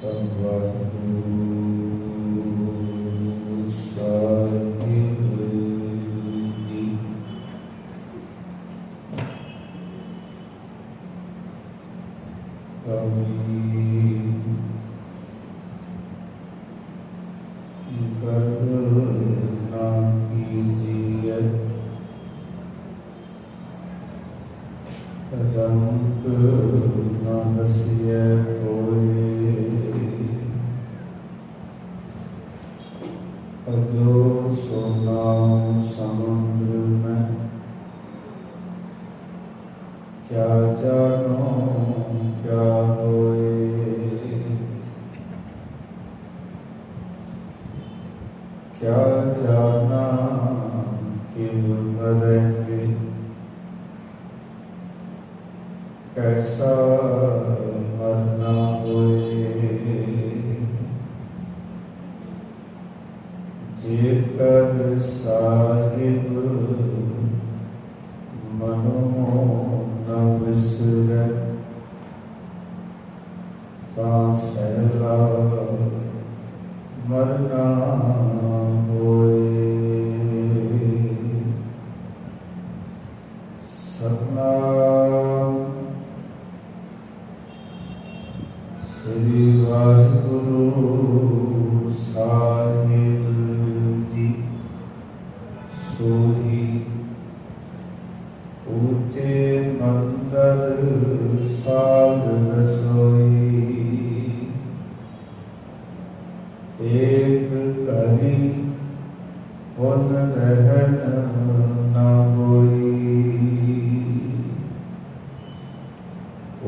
ਧੰਨ ਵਾਹਿਗੁਰੂ ਸਾਹਿਬ ਜੀ। ਕਵੀ ਕਰਨਾ ਕੀਜੀਏ ਰੰਗ ਨਾ ਹਸੀਏ ਕੋਏ अजो सोना समुद्र में क्या जानो क्या होए। क्या जाना कि मरेंगे कैसा मरना होए। जेकर साहिब मनो न विसरे तां सहला मरना होए। सतनाम श्री वाहिगुरु साहिब सोही ऊंचे मंदर साल रसोई एक करी उन रहन न होई।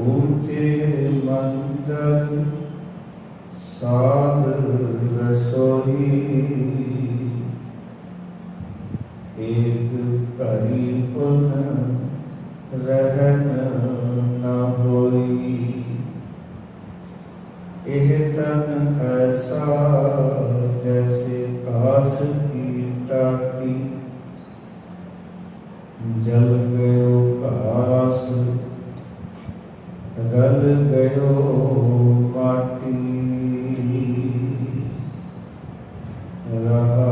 ऊंचे मंदर साल रसोई एक करी पुन रहन न होई। एह तन ऐसा जैसे कास की टाटी जल गयो कास रल गयो माटी। रहा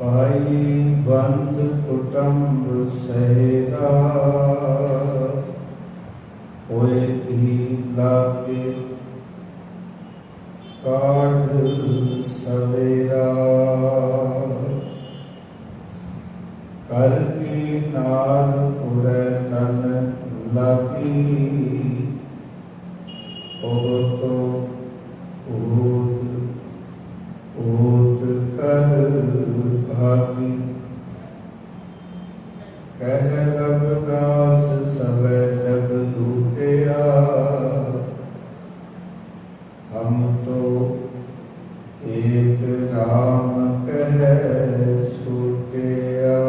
भाई बंद कुटुंब सहेरा होए भी लागे काढ़ सवेरा। कर की नार पुरै तन लागी ओ तो ऊट कर भागी। कह रविदास सवै जग लूटिया हम तो एक राम कह छूटिया।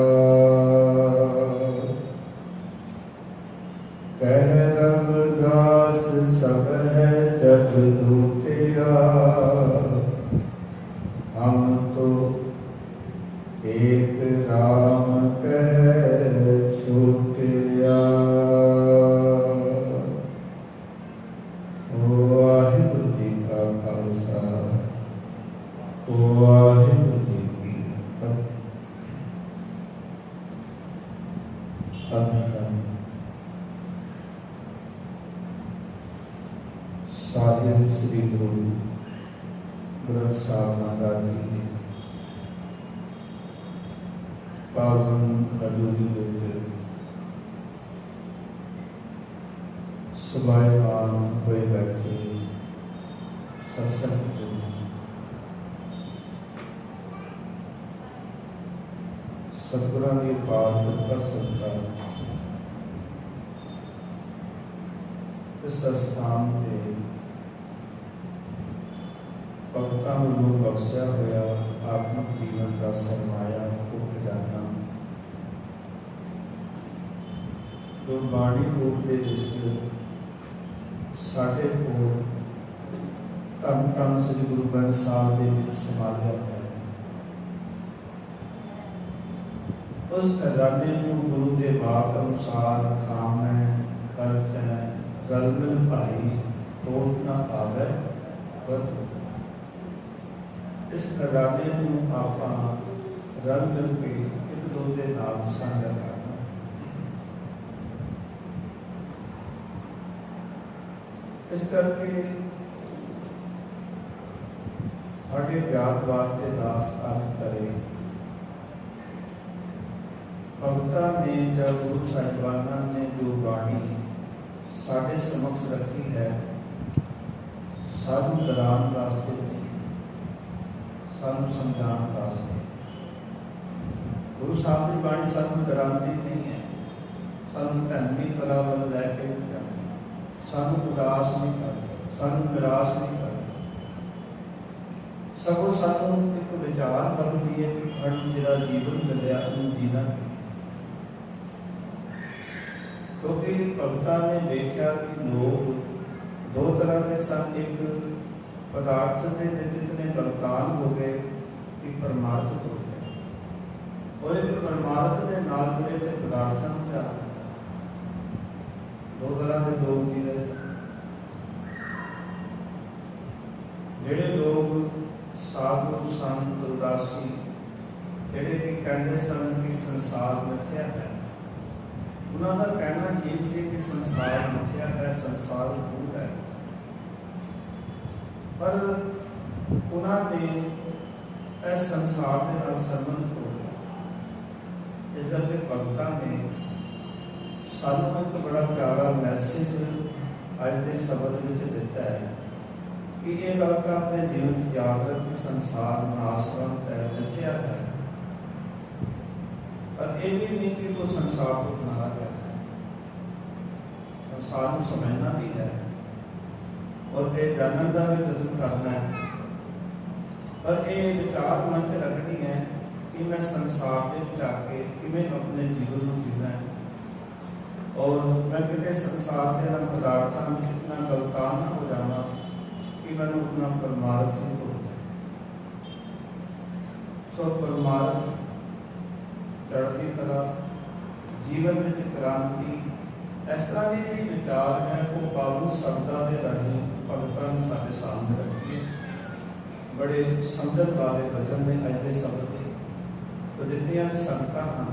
कह रविदास सवै जग लूटिया हम तो एक राम कह छूटिया। वाहिगुरु जी का खालसा वाहिगुरु जी की फतेह। धन धन साहिब श्री गुरु ग्रंथ साहिब महाराज जी ने पावन हजूरी विच सभाएमान होए बैठे सत्संग जो सतगुरां दी पाक कृपा सदका इस स्थान से भगतां नूं बख्शिया होया आत्मिक जीवन का सरमाया वो खजाना जो बाणी रूप दे विच साडे कोल धन धन श्री गुरु ग्रंथ साहिब दे विच समाया है। उस खजाने को गुरु के वाक अनुसार खाना है, खर्च है, रल मिल भाई होत न आवे बद। इस खजाने नूं आपां रल मिल के एक दूजे नाल साझा करना। इस करके साडे ज्ञात वास्ते दास अर्ज करे भगतां ने या गुरु साहिबाना ने जो बाणी साढ़े समक्ष रखी है सानू डराने वास्ते नहीं, सानू समझाने वास्ते। गुरु साहब की बाणी सानू डराती नहीं है, सानू धन की कला वाल लैके नहीं जाती, सानू उदास नहीं करती, सानू निराश नहीं करती, सगों सानू एक विचार करती है कि हमें जिहड़ा जीवन मिलिया उन्हें जीना। क्योंकि भगतां ने देखा कि लोग दो तरह के सन, एक पदार्थ के इतने बलतान हो गए कि परमार्थ हो गए, और एक परमार्थ के नाल जुड़े थे पदार्थों में जा। दो तरह के लोग जीते जेड़े लोग साधु संत उदासी जेड़े कि कहते सन कि संसार मिथ्या है, उन्होंने कहना ठीक से कि संसार मिथ्या है, संसार भूत है, पर उन्होंने इस संसार के नाल संबंध तोड़िया। इस करके भगतां ने सानू एक बड़ा प्यारा मैसेज अज के शब्द में दिता है कि ये गल का अपने जीवन में याद रख कि संसार नाशवंत है, मिथ्या है, पर यह भी नहीं कि कोई संसार को बना गया है, संसार को समझना भी है और ये जानने का भी जतन करना है, पर यह विचार मन से रखनी है कि मैं संसार के जाके किमें अपने जीवन को जीना है, और मैं कितने संसार के नाम पदार्थों में जितना गलतान ना हो जाना कि मैं अपना परमार्थ ही भूल जाए। सो परमार्थ चढ़ती कला जीवन में क्रांति इस तरह की जी विचार है वो पावन शब्दों के राही भगतां ने साडे सामने रखिए। बड़े समझण वाले वचन ने अज के शब्द के तो जितनियां भी संगतां हैं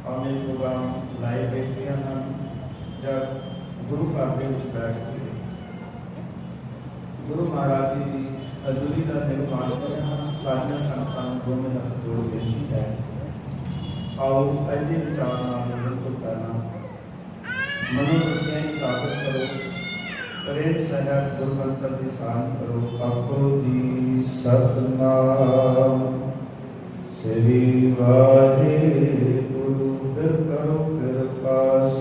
भावें प्रोग्राम लाइव देखदियां हैं या गुरु घर के बैठ के गुरु महाराज जी की हजूरी का निर्माण करते हैं। सारिया संगतां दोनों हाथ जोड़ बेनती है, आओ अज के विचार नाल तो पहला मनोवृत्तियां एकाग्र करो, प्रेम सहज गुरु मंत्र की साध करो। आखो जी सतनाम श्री वाहिगुरु, फिर करो कृपा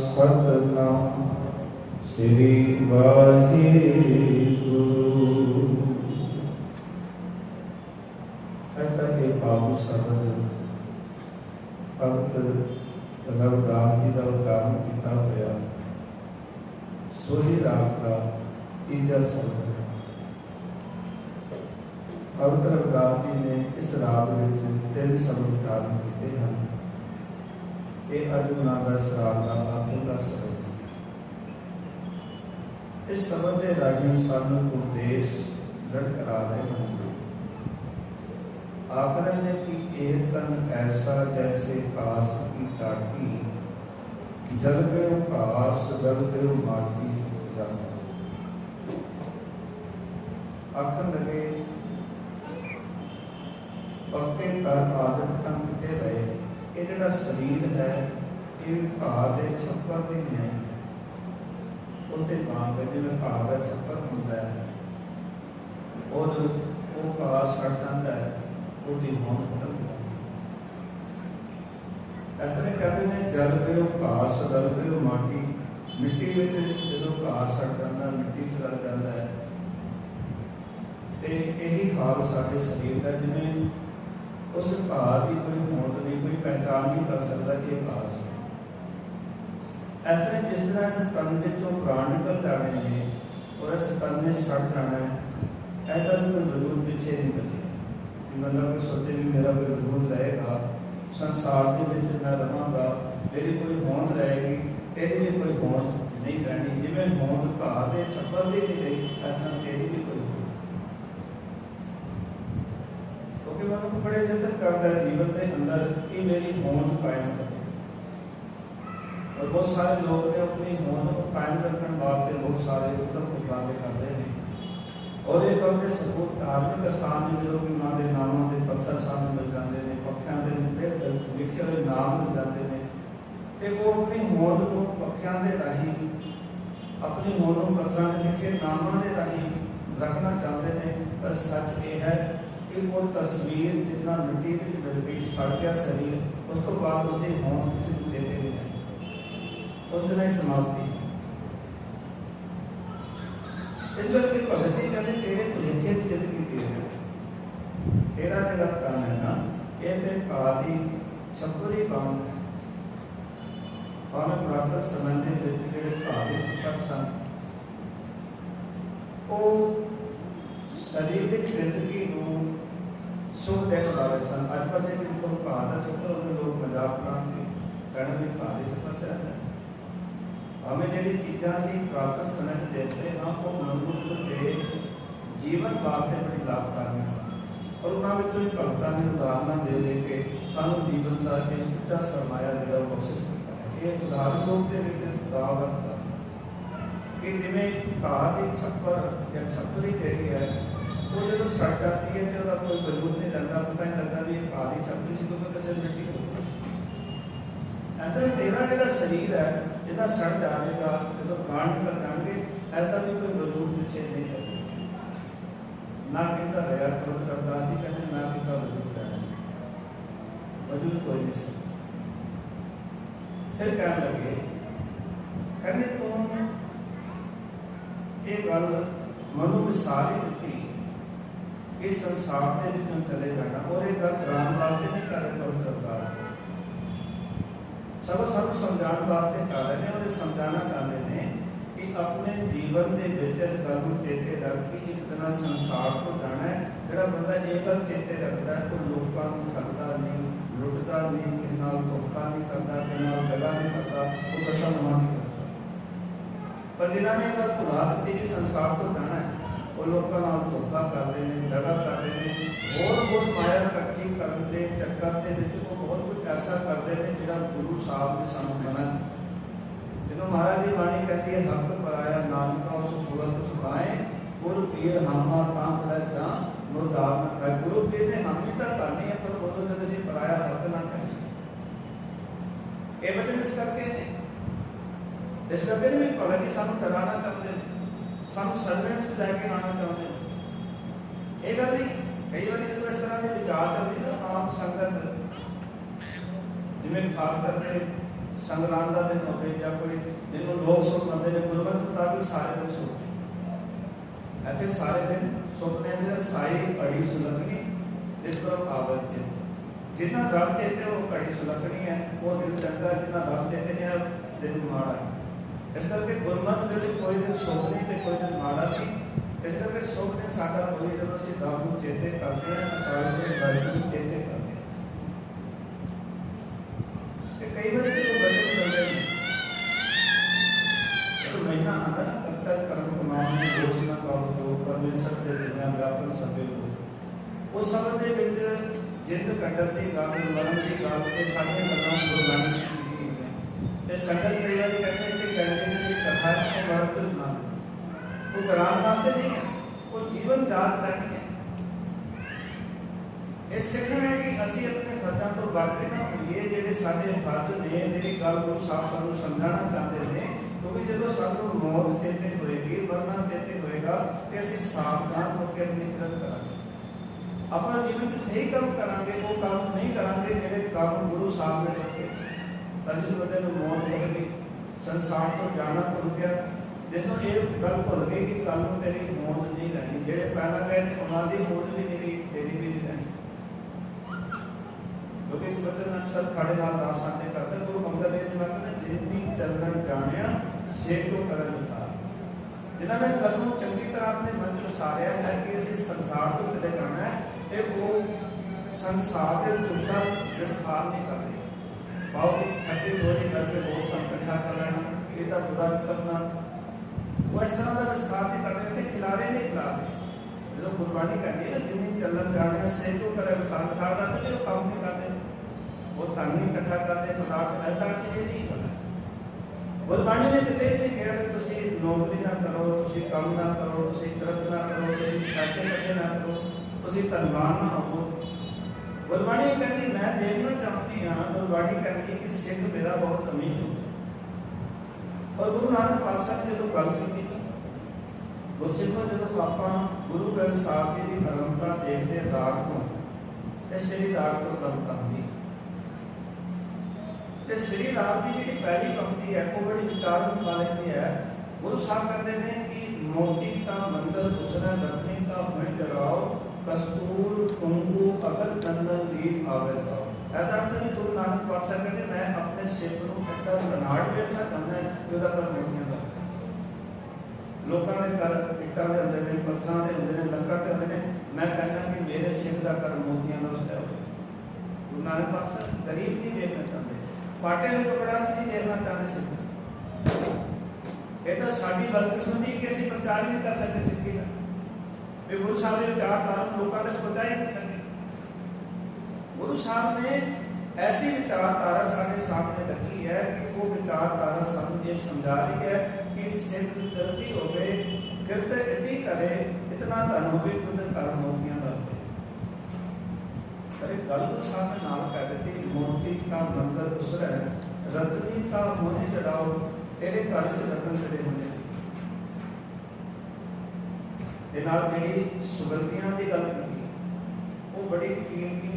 सतनाम श्री वाहिगुरु। बाबू शब्द भगत रविदास जी का उच्चारण किया हुआ सोही राग का तीजा शब्द है। भगत रविदास जी ने इस राग में 3 शब्द उच्चारण किए हैं। ये अर्जुना का राग का आखिरला शब्द है। इस शब्द के राही सानू उपदेश दृढ़ करा रहे हैं। आखिर ने कि एक तन ऐसा जैसे काश की टाटी, जल गयो काश जल गयो माटी जाता। आखिर लगे पक्के कर आदत तंग के रहे, ये जो शरीर है ये घाह के छप्पर की न्याय है। उसके मांग जिन्हें घाह का छप्पर होता है और वो घाह सड़ जाता है, उसकी होंद खत्म हो जाती है। इस तरह कहते हैं जल गयो घास गल गयो माटी, मिट्टी में जो घास सड़ जाता मिट्टी च गल जाता है, तो यही हाल साडे शरीर का, जिन्हें उस घाह की कोई होंद नहीं, कोई पहचान नहीं कर सकता कि घास है। इस तरह जिस तरह इस तन चों प्राण निकल जाने ने और इस तन ने सड़ जाना है, ऐसा भी कोई वजूद पीछे नहीं बचे। बंदा कोई सोचे भी मेरा कोई वजूद रहेगा, संसार के मैं रहांगा, मेरी कोई होंद रहेगी, तेरी भी कोई होंद नहीं रहनी, जिवें होंद घाह दे छप्पर दी नहीं रही ऐसा तेरी भी कोई हो। क्योंकि मनुष्य बड़े यतन करता है जीवन के अंदर कि मेरी होंद कायम करे, और बहुत सारे लोग ने अपनी होंद को कायम रखने वास्ते बहुत सारे उत्तम उपाय करते हैं। और ये गल के सबूत धार्मिक स्थान में जो कि उन्होंने नामों के पत्थर सामने मिल जाते हैं, पक्षियों के लिखे हुए नाम मिल जाते हैं, तो वो अपनी होंद को पक्षियों के राही अपनी होंद को पत्थर के लिखे नामों के राही रखना चाहते हैं। पर सच ये है कि वो तस्वीर जितना मिट्टी में मिल गई सड़ गया शरीर, उस तो बाद उसकी होंद किसी को चेते नहीं आई, उस दिन समाप्ति। इस करके भगत जी कहते तेरे भुलेखे जिंदगी तेरे तेरा जो काम है ना ये तो आदि छप्परी बांध है। और पुरातन समय में जो आदि छप्पर सन वो शरीरिक जिंदगी को सुख देने वाले सन। अज पर किसी को कहा छप्पर उन्हें लोग मजाक बनाएंगे, कहने में आदि छप्पर चल रहा है। हमें जी चीज़ा से पुरातन समय से देखते हैं वो मनुष्य के जीवन वास्ते बड़ी लाभकारी सन, और उन्होंने भगतों ने उदाहरण दे दे के सानू जीवन का एक सच्चा सरमाया जो कोशिश करता है। ये उदाहरण रूप के उदाहरण कि जिमें घाह की छप्पर या छप्परी जी है वो जो सड़ जाती है तो कोई वजूद नहीं लगता, पता नहीं लगता भी घाह की छप्परी से तो कैसे मिट्टी हो। ऐसा तेरा जो शरीर है जितना सड़ जाएगा, जो प्राण निकल जाएंगे, ऐसा भी कोई वजूद पीछे नहीं करेगा, ना किसी का रया क्रोध करता जी कहते ना किसी का वजूद रहना, वजूद कोई नहीं सकता। फिर कहने लगे कहने तुम ये गल मनु मिसाल ही दी इस संसार के विचों चले जाना, और ये गल ग्राम वास्ते नहीं कर रहे बहुत करता सब समझाने वास्ते कर रहे हैं, और समझाना चाहते हैं कि अपने जीवन के इस गल को चेते रख के एक दिन संसार को जाना है। जो बंदा ये गल चेते रखता है तो लोगों को ठगता नहीं, लुटता नहीं, किसी नाल धोखा नहीं करता, किसी नाल दगा नहीं करता, वो दशा नुमा नहीं करता। पर जिन्होंने गल भुला दी कि संसार को जाना है वो लोगों नाल धोखा करते हैं, दगा करते हैं, बहुत माया इकट्ठी करने चक्कर के वो बहुत कुछ ऐसा करते हैं जो गुरु साहब ने सानू मना। जो महाराज की बाणी कहती है हक पराया नानका उस सूरत सुनाए, गुरु पीर हामा तां पड़े जा मुरदार न कहे। गुरु पीर ने हम भी तो करनी है, पर वो जब असीं पराया हक ना करें। ये वजह इस करके भी भगत जी सानू डराना चाहते हैं, सानू सदमे में लैके आना चाहते हैं। ये गल नहीं कई बार जो इस तरह के विचार करती ना आम संगत जिमें खास करके संगराम का दिन होते या कोई जिन्होंने लोग सुख मनते हैं गुरमत मुताबिक सारे दिन सुखते ऐसे सारे दिन सुखने जो साई घड़ी सुलगनी जिस पर आवत चित जिन्ना रब चेते वो घड़ी सुलगनी है, वो दिन चंगा, जिन्ना रब चेते नहीं दिन माड़ा है। इस करके गुरमत में कोई दिन सुख नहीं तो कोई दिन माड़ा नहीं। इस करके सुख दिन साडा कोई जो असीं रब नूं चेते करते हैं, अकाल के वाहिगुरू नूं चेते करते हैं। कई बार जो बचन चलते हैं तो महीना आता ना तब तक कर्म कमाने घोषणा करो जो परमेश्वर के दुनिया व्यापन सभे हो उस समय के विच जिंद कटन की गल मरण की गल ये सारे गल्लां गुरु नानक जी की है। ये संगत कई बार कहते हैं कि कथा को मरण को सुना वो करार वास्ते नहीं है, वो जीवन जात करनी है। ये सीखना है कि असी अपने फर्जां तो वाकई ना होइए जेडे साडे फर्ज ने जेडी गल गुरु साहब सानू समझाना चाहते हैं। क्योंकि जो सानू मौत चेते होएगी, मरना चेते होएगा कि असी सावधान होकर अपनी तरफ करांगे, अपना जीवन से सही काम करांगे, वो काम नहीं करांगे जेडे काम गुरु साहब ने रखे। जिस बंदे को मौत लग गई, संसार को जाना भुल गया, जिसमें ये गल भुल गई कि कल को तेरी होंद नहीं रहनी, जेडे पहला गए उन्होंने होंद भी नहीं, तेरी भी नहीं रहनी। क्योंकि वचन अक्सर खड़े नाल दास आते करते गुरु अंगद देव जी कहते हैं जिन्नी चलन जानिया से को करन था। जिन्होंने इस गल को चंगी तरह अपने मन में उसारिया है कि असीं संसार को चले जाना है, तो वो संसार के झूठा विस्तार नहीं करते। पाओ कि खट्टी थोड़ी करके बहुत कम इकट्ठा कर लेना, इसका का बुरा करना, वो इस तरह का विस्तार नहीं कर रहे थे, खिलारे नहीं खिला रहे। जो कुर्बानी करनी है ना, जिन्हें चलन जाने से जो करे था जो काम नहीं करते, वो धन नहीं इकट्ठा करते, पदार्थ ऐसा ये नहीं करना। गुरबाणी ने कितने भी कहा कि तुसी नौकरी ना करो, तुसी काम ना करो, तुसी तरक्की ना करो, तुसी पैसे इकट्ठे ना करो, तुसी धनवान ना हो। गुरबाणी कहती मैं देखना चाहती हाँ, गुरबाणी कहती कि सिख मेरा बहुत अमीर हो। और गुरु नानक पातशाह ने जो गल की गुरसिखों जो आप गुरु ग्रंथ साहब जी की परंपरा देखते राग को, श्री राग को परंपरा होगी। श्री राग की जी पहली पंक्ति है वो बड़ी विचारन वाले की है। गुरु साहब कहते हैं कि मोती का मंदिर उसने रत्नी का हुए जलाओ, कस्तूर कुंगू अगर चंदन लीप आवे जाओ। ऐसा नहीं गुरु नानक पातशाह कहते मैं अपने सिख को बनाड़ देखना चाहना है कर मोतियां का। लोगों के घर इट्टा के होंगे ने, पत्थर के होंगे ने, लक्कड़ के होंगे ने, मैं कहना कि मेरे सिख का घर मोतियां का उसका हो। गुरु नानक पातशाह गरीब नहीं देखना चाहते, पाटे हुए कपड़ा नहीं देखना चाहते सिख। ये तो साड़ी बदकिस्मती कि असं प्रचार ही नहीं कर सकते सिक्खी का। गुरु साहब के विचार धारा लोगों तक पहुंचा ही नहीं सकते। गुरु साहब ने ऐसी विचारधारा साढ़े सामने रखी है कि वो विचारधारा सामने ये समझा रही है कि सिख गलती हो गए, गिरते इतनी करे, इतना धन हो गए, खुद कर मोतियां का अरे गल गुरु साहब ने नाम कह देती मोती का मंदिर उसरा रत्नी का मोहे चढ़ाओ, तेरे घर से रतन चढ़े होने। जी सुगंधियां की गल की वो बड़ी कीमती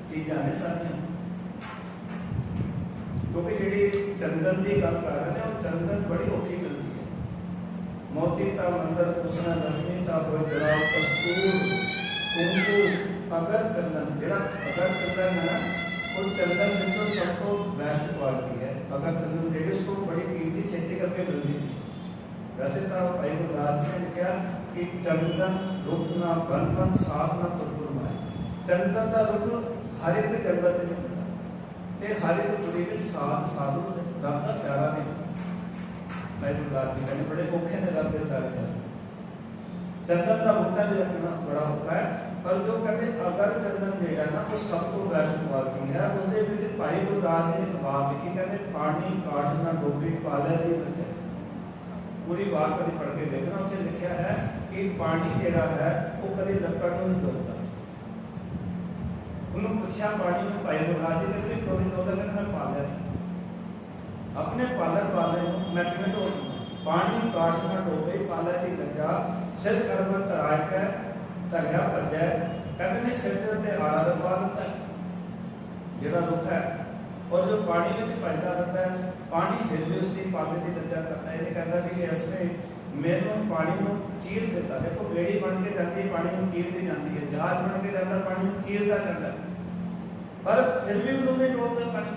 चीज़ा ने सारियां, क्योंकि जी चंदन की गल कर रहे हैं, चंदन बड़ी औखी मिलती है। मोती का मंदिर उसने रत्नी का हो जलाओ, कस्तूर कुंकू अगर चंदन, जो अगर चंदन है वो चंदन जो सबको बेस्ट क्वालिटी है। अगर चंदन जी उसको बड़ी कीमती छेती करके मिलती है। वैसे तो भाई गुरदास जी ने लिखा कि चंदन रुख ना बन बन साध ना तुरपुर माए। चंदन का रुख हर एक चंदन नहीं मिलता, ते हर एक कुड़ी में साध साधु रब का प्यारा नहीं। भाई गुरदास जी कहते बड़े औखे ने रब के प्यारे। चंदन का बूटा भी रखना बड़ा औखा है, पर जो कहते अगर चंदन जेड़ा ना वो सबको बेस्ट क्वालिटी है। उसके भाई गुरदास जी ने बात लिखी, कहते पानी काठ ना डोबी पाले दी रखे। पूरी बात कभी पढ़ के देखना, उससे लिखा है कि पानी जेड़ा है वो कभी लकड़ में नहीं डोबता। उन्होंने पूछा पानी में भाई गुरदास जी ने क्यों नहीं डोबता, कहते मैं पालिया अपने पालन वाले मैं किमें डोबूं। पानी काठ ना डोबे पाले दी लज्जा, सिर करवट तराय के धरिया भजै। कहते ने सिर के उत्ते आरा रखवा देता है जेड़ा रुख है, और जो पानी में भजदा रहता है पानी फिर भी उसकी पाले की लज्जा करता है। ये कहता भी इसने मेरे पानी में चीर देता। देखो बेड़ी बन के जाती पानी में चीरती जाती है, जहाज बन के जाता पानी में चीरता जाता है, पर फिर भी उन्होंने डोबता पानी।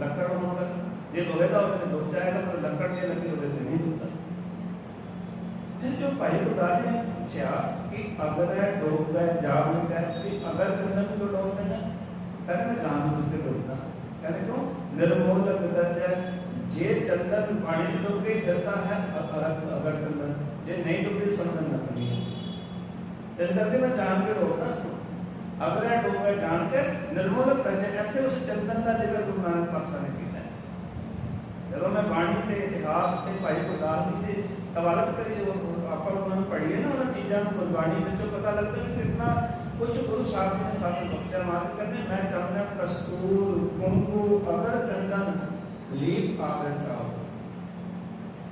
लकड़ होगा जो लोहे का उन्होंने डूब जाएगा, पर लकड़ नहीं लगी होगी तो नहीं डूबता। फिर जो भाई गुरदास जी ने पूछा कि अगर है डूब गए जाग में गए, अगर चंदन को डूब देना, कहते मैं जानबूझ के डूबता। कहते क्यों निर्मोल है जे चंदन पानी से डूब के गिरता है, अगर चंदन ये नहीं डूबी समझन नकली है। इस करके मैं जान के डूबना उसको, अगर है डूब गए जान के निर्मोल ऐसे उस चंदन का जिक्र गुरु नानक पातशाह ने किया है। जब मैं बाणी के इतिहास के भाई गुरदास जी के हवालत करिए आप उन्होंने पढ़िए ना, उन्होंने चीज़ों को गुरबाणी में जो पता लगता है कि कितना कुछ गुरु साहब जी ने सामने बख्शा मार्ग करने। मैं चाहना कस्तूर कुंकू अगर चंदन लीप आवे चाहो,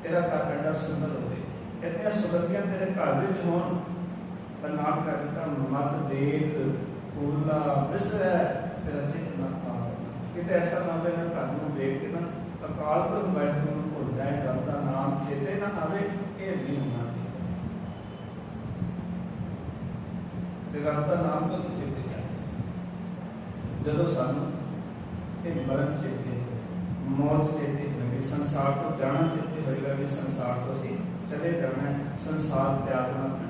तेरा घर कंडा सुंदर हो गए, इतने सुगंधियां तेरे घर विच होण, पर नाम कर दिता मत देख फूला विसरै तेरा चित ना आवे। किते ऐसा ना होवे ना घर नूं देख के ना अकाल पुरख वाहिगुरू नूं भुल जाए, रब दा नाम चेते ना आवे, ये नहीं होना चाहिए। रब दा नाम तो चेते जाए जदों सानूं ये मरण चेते मौत चेते होगी, संसार को जाना चेते होगा भी संसार को सी चले जाना है, संसार त्यागना पैना।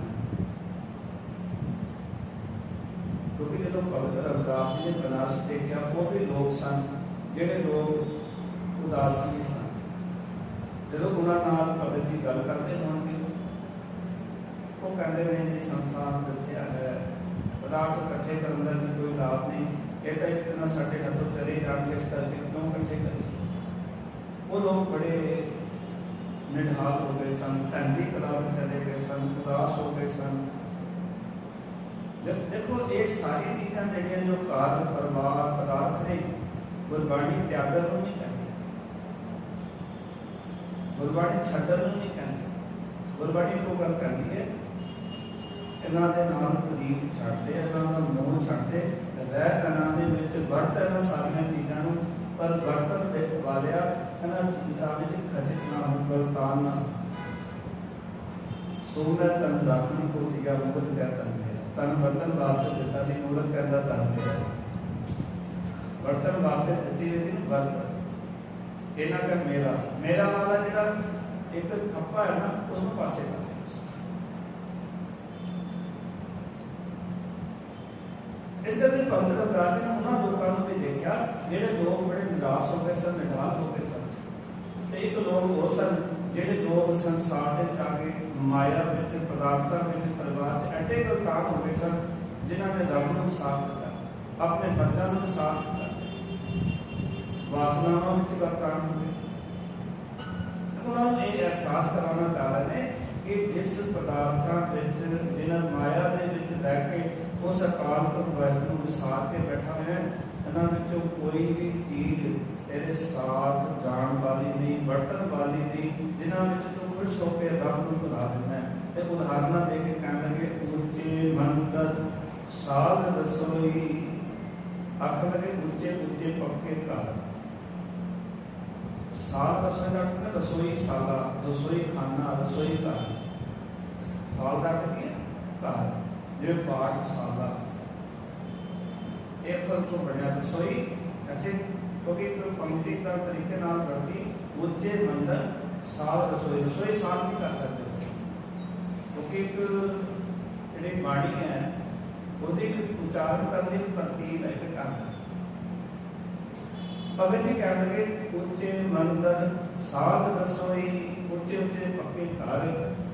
क्योंकि जो भगत रविदास जी ने बनारस देखा वो भी लोग सन जेडे लोग उदासी सन, ਜਦੋਂ ਉਹਨਾਂ ਨਾਲ ਭਗਤ ਜੀ ਗੱਲ ਕਰਦੇ ਹੋਣਗੇ, ਉਹ ਕਹਿੰਦੇ ਨੇ ਜੀ ਸੰਸਾਰ ਰਚਿਆ ਹੈ, ਪਦਾਰਥ ਇਕੱਠੇ ਕਰਨ ਦਾ ਜੀ ਕੋਈ ਲਾਭ ਨਹੀਂ, ਇਹ ਤਾਂ ਇੱਕ ਦਿਨ ਸਾਡੇ ਹੱਥੋਂ ਚਲੇ ਜਾਣਗੇ, ਇਸ ਕਰਕੇ ਕਿਉਂ ਇਕੱਠੇ ਕਰੀਏ। ਉਹ ਲੋਕ ਬੜੇ ਨਿਢਾਲ ਹੋ ਗਏ ਸਨ, ਢੰਡੀ ਕਲਾ ਵਿੱਚ ਚਲੇ ਗਏ ਸਨ, ਉਦਾਸ ਹੋ ਗਏ ਸਨ। ਜਦ ਦੇਖੋ ਇਹ ਸਾਰੀ ਚੀਜ਼ਾਂ ਜਿਹੜੀਆਂ ਜੋ ਕਾਰਨ ਪਰਿਵਾਰ ਪਦਾਰਥ ਨੇ, ਗੁਰਬਾਣੀ ਤਿਆਗਣ ਨੂੰ ਨਹੀਂ ਕਹਿੰਦੀ, ਗੁਰਬਾਣੀ ਛੱਡਣ ਨੂੰ ਨਹੀਂ ਕਹਿੰਦੀ। ਗੁਰਬਾਣੀ ਤੋਂ ਗੱਲ ਕਰਦੀ ਹੈ ਇਹਨਾਂ ਦੇ ਨਾਲ ਪ੍ਰੀਤ ਛੱਡਦੇ, ਇਹਨਾਂ ਦਾ ਮੋਹ ਛੱਡਦੇ, ਰਹਿ ਇਹਨਾਂ ਦੇ ਵਿੱਚ ਵਰਤ ਇਹਨਾਂ ਸਾਰੀਆਂ ਚੀਜ਼ਾਂ ਨੂੰ, ਪਰ ਵਰਤਨ ਵਿੱਚ ਵਾਲਿਆ ਇਹਨਾਂ ਚੀਜ਼ਾਂ ਵਿੱਚ ਖਚਕ ਨਾ ਹੋ, ਗਲਤਾਨ ਨਾ। ਸੋਨਾ ਤਨ ਰਾਖਣ ਕੋ ਦਿਆ ਮੁਕਤ ਕਹਿ ਤਨ ਮੇਰਾ, ਤਨ ਵਰਤਨ ਵਾਸਤੇ ਦਿੱਤਾ ਸੀ, ਮੂਲਕ ਕਹਿੰਦਾ ਤਨ ਮੇਰਾ। ਵਰਤਨ ਵਾਸਤੇ ਦਿੱਤੀ ਹੋਈ ਸੀ ਵਰਤ, ਇਹਨਾਂ ਦਾ ਮੇਰਾ, ਮੇਰਾ ਵਾਲਾ ਜਿਹੜਾ ਇੱਕ ਖੱਪਾ ਹੈ ਨਾ, ਉਹਨੂੰ ਪਾਸੇ ਕਰ। ਇਸ ਕਰਕੇ ਭਗਤ ਰਵਿਦਾਸ ਜੀ ਨੇ ਉਹਨਾਂ ਲੋਕਾਂ ਨੂੰ ਵੀ ਦੇਖਿਆ ਜਿਹੜੇ ਲੋਕ ਬੜੇ ਨਿਰਾਸ਼ ਹੋ ਗਏ ਸਨ, ਨਿਢਾਲ ਹੋ ਗਏ ਸਨ, ਤੇ ਇੱਕ ਲੋਕ ਉਹ ਸਨ ਜਿਹੜੇ ਲੋਕ ਸੰਸਾਰ ਦੇ ਚਾਗੇ ਮਾਇਆ ਵਿੱਚ, ਪਦਾਰਥਾਂ ਵਿੱਚ, ਪਰਿਵਾਰ 'ਚ ਐਡੇ ਗਲਤਾਨ ਹੋ ਗਏ ਸਨ, ਜਿਨ੍ਹਾਂ ਨੇ ਰੱਬ ਨੂੰ ਸਾਥ ਦਿੱਤਾ, ਆਪਣੇ ਫਰਜ਼ਾਂ ਨੂੰ ਸਾਥ ਦਿੱਤਾ, ਵਾਸਨਾਵਾਂ ਵਿੱਚ ਗਲਤਾਨ ਹੋ ਗਏ। ਉਹਨਾਂ ਨੂੰ ਇਹ ਅਹਿਸਾਸ ਕਰਾਉਣਾ ਚਾਹ ਰਹੇ ਨੇ ਕਿ ਜਿਸ ਪਦਾਰਥਾਂ ਵਿੱਚ, ਜਿਨ੍ਹਾਂ ਮਾਇਆ ਦੇ ਵਿੱਚ ਰਹਿ ਕੇ ਉਸ ਅਕਾਲ ਪੁਰਖ ਵਾਹਿਗੁਰੂ ਨੂੰ ਵਿਸਾਰ ਕੇ ਬੈਠਾ ਹੋਇਆ, ਇਹਨਾਂ ਵਿੱਚੋਂ ਕੋਈ ਵੀ ਚੀਜ਼ ਤੇਰੇ ਸਾਥ ਜਾਣ ਵਾਲੀ ਨਹੀਂ, ਵਰਤਣ ਵਾਲੀ ਨਹੀਂ, ਜਿਨ੍ਹਾਂ ਵਿੱਚ ਤੂੰ ਖੁਸ਼ ਹੋ ਕੇ ਰੱਬ ਨੂੰ ਭੁਲਾ ਦਿੰਦਾ ਹੈ। ਤੇ ਉਦਾਹਰਨਾਂ ਦੇ ਕੇ ਕਹਿਣ ਲੱਗੇ, ਉੱਚੇ ਮੰਦਰ ਸਾਧ ਰਸੋਈ, ਆਖ ਲਗੇ ਉੱਚੇ ਉੱਚੇ ਪੱਕੇ ਘਰ। ਸਾਧ ਰਸੋਈ ਦਾ ਅਰਥ ਹੈ ਰਸੋਈ ਸਾਲਾ, ਰਸੋਈ ਖਾਨਾ, ਰਸੋਈ ਘਰ। ਸਾਲ ਦਾ ਅਰਥ ਕੀ ਹੈ? ਘਰ। ਜਿਵੇਂ ਪਾਠਸ਼ਾਲਾ, ਇਹ ਖਲ ਤੋਂ ਬਣਿਆ ਰਸੋਈ। ਇੱਥੇ ਕਿਉਂਕਿ ਇੱਕ ਪੰਕਤੀ ਦਾ ਤਰੀਕੇ ਨਾਲ ਵਰਤੀ, ਉੱਚੇ ਮੰਦਰ ਸਾਲ ਰਸੋਈ, ਰਸੋਈ ਸਾਲ ਨਹੀਂ ਕਰ ਸਕਦੇ ਸੀ, ਕਿਉਂਕਿ ਇੱਕ ਜਿਹੜੀ ਬਾਣੀ ਹੈ ਉਹਦੀ ਇੱਕ ਉਚਾਰਨ ਕਰਨ ਦੀ ਤਰਤੀਬ ਹੈ, ਇੱਕ ਢੰਗ। ਭਗਤ ਜੀ ਕਹਿਣ ਲੱਗੇ ਉੱਚੇ ਮੰਦਰ ਸਾਧ ਰਸੋਈ, ਉੱਚੇ ਉੱਚੇ ਪੱਕੇ ਘਰ।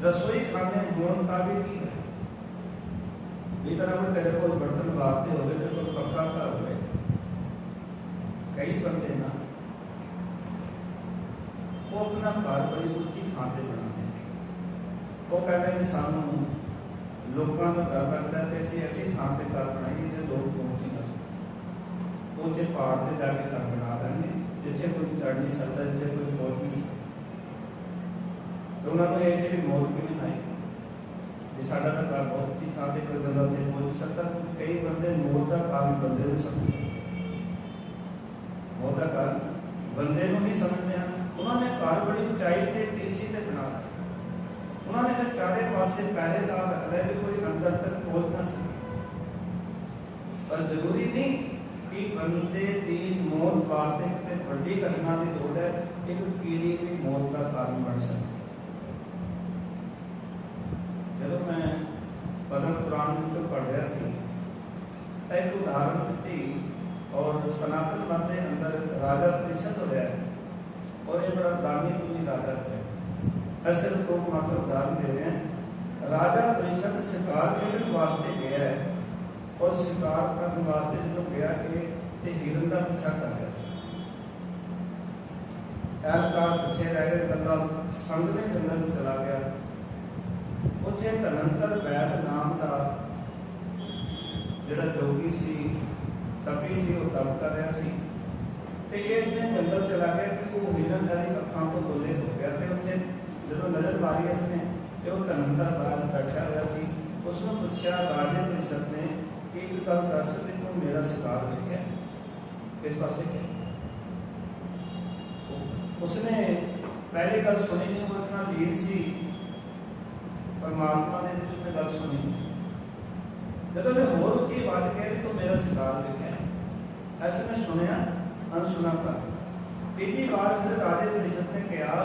ਰਸੋਈ ਖਾਨੇ ਹੋਣ ਦਾ ਵੀ ਕੀ ਹੈ? ਇਹ ਤਰ੍ਹਾਂ ਕੋਈ ਤੇਰੇ ਕੋਲ ਬਰਤਨ ਵਾਸਤੇ ਹੋਵੇ, ਤੇਰੇ ਕੋਲ ਪੱਕਾ ਘਰ ਹੋਵੇ। ਕਈ ਬੰਦੇ ਨਾ ਉਹ ਆਪਣਾ ਘਰ ਬੜੀ ਉੱਚੀ ਥਾਂ ਤੇ ਬਣਾਉਂਦੇ, ਉਹ ਕਹਿੰਦੇ ਨੇ ਸਾਨੂੰ ਲੋਕਾਂ ਦਾ ਡਰ ਲੱਗਦਾ ਤੇ ਅਸੀਂ ਐਸੀ ਥਾਂ ਤੇ ਘਰ ਬਣਾਈਏ ਜਿੱਥੇ ਲੋਕ ਪਹੁੰਚ ਹੀ ਨਾ ਸਕਣ। ਉੱਚੇ ਪਹਾੜ ਤੇ ਜਾ ਕੇ ਘਰ ਬਣਾ ਦੇਣਗੇ ਜਿੱਥੇ ਕੋਈ ਚੜ੍ਹ ਨਹੀਂ ਸਕਦਾ, ਜਿੱਥੇ ਕੋਈ ਪਹੁੰਚ ਨਹੀਂ ਸਕਦਾ। ਤੇ ਉਹਨਾਂ ਨੂੰ ਐਸੀ ਵੀ ਮੌਤ ਵੀ ਨਹੀਂ ਆਈ ਜੇ ਸਾਡਾ ਤਾਂ ਘਰ ਬਹੁਤ ਉੱਚੀ ਥਾਂ ਤੇ ਕੋਈ ਬੰਦਾ ਉੱਥੇ ਪਹੁੰਚ ਸਕਦਾ। ਕਈ ਬੰਦੇ ਮੌਤ ਦਾ ਕਾਰਨ ਬੰਦੇ ਨੂੰ ਸਮਝਦੇ, ਮੌਤ ਦਾ ਕਾਰਨ ਬੰਦੇ ਨੂੰ ਹੀ ਸਮਝਦੇ ਹਨ। ਉਹਨਾਂ ਨੇ ਘਰ ਬੜੀ ਉਚਾਈ ਤੇ ਟੀਸੀ ਤੇ ਬਣਾ ਲਿਆ, ਉਹਨਾਂ ਨੇ ਫਿਰ ਚਾਰੇ ਪਾਸੇ ਪਹਿਰੇ ਲਾ ਰੱਖ ਲਿਆ ਵੀ ਕੋਈ ਅੰਦਰ ਤੱਕ ਪਹੁੰਚ ਨਾ ਸਕੇ। ਪਰ ਜ਼ਰੂਰੀ ਨਹੀਂ ਕਿ ਬੰਦੇ ਦੀ ਮੌਤ ਵਾਸਤੇ ਕਿਤੇ ਵੱਡੀ ਘਟਨਾ ਦੀ ਲੋੜ ਹੈ, ਇੱਕ ਕੀੜੀ ਵੀ ਮੌਤ ਦਾ ਕਾਰਨ ਬਣ ਸਕਦੀ। ਜਦੋਂ ਮੈਂ ਪਦਮ ਪੁਰਾਣ ਵਿੱਚੋਂ ਪੜ੍ਹ ਰਿਹਾ ਸੀ ਤਾਂ ਇੱਕ ਉਦਾਹਰਨ ਦਿੱਤੀ, ਔਰ ਸਨਾਤਨ ਮਤ ਦੇ ਅੰਦਰ ਰਾਜਾ ਪ੍ਰੀਸ਼ਦ ਹੋਇਆ ਔਰ ਇਹ ਬੜਾ ਦਾਨੀ ਪੁੰਨੀ ਰਾਜਾ ਹੈ। मैं सिर्फ दो मात्र उदाहरण दे रहे हैं। राजा परिषद शिकार खेलने वास्ते गया है और शिकार करने वास्ते जो गया कि हिरन का पीछा कर गया, ऐलकार पीछे रह गए, कला संग ने जंगल चला गया। उत्थे धनंतर वैद नाम का जिहड़ा जोगी सी, तपी सी, वो तप कर रहा सी ते ये इतने जंगल चला गया कि वो हिरन दी अखां तो बोले हो गया। ते उत्थे ਜਦੋਂ ਨਜ਼ਰ ਮਾਰੀ ਇਸਨੇ ਤੇ ਉਹ ਧਨੰਦਰ ਬਾਹਰ ਬੈਠਾ ਹੋਇਆ ਸੀ। ਉਸਨੂੰ ਪੁੱਛਿਆ ਰਾਜੇ ਪ੍ਰੀਸ਼ਦ ਨੇ ਕਿ ਇੱਕ ਗੱਲ ਦੱਸ ਵੀ ਤੂੰ ਮੇਰਾ ਸ਼ਿਕਾਰ ਵੇਖਿਆ ਇਸ ਪਾਸੇ ਕਿ ਉਸਨੇ ਪਹਿਲੀ ਗੱਲ ਸੁਣੀ ਨਹੀਂ, ਉਹ ਇਤਨਾ ਲੀਨ ਸੀ ਪਰਮਾਤਮਾ ਨੇ ਵਿੱਚ ਉਹਨੇ ਗੱਲ ਸੁਣੀ ਨਹੀਂ। ਜਦੋਂ ਮੈਂ ਹੋਰ ਉੱਚੀ ਆਵਾਜ਼ ਕਹਿ ਤੂੰ ਮੇਰਾ ਸ਼ਿਕਾਰ ਵੇਖਿਆ, ਐਸੇ ਮੈਂ ਸੁਣਿਆ ਅਨਸੁਣਾ ਕਰ। ਤੀਜੀ ਵਾਰ ਫਿਰ ਰਾਜੇ ਪ੍ਰੀਸ਼ਦ ਨੇ ਕਿਹਾ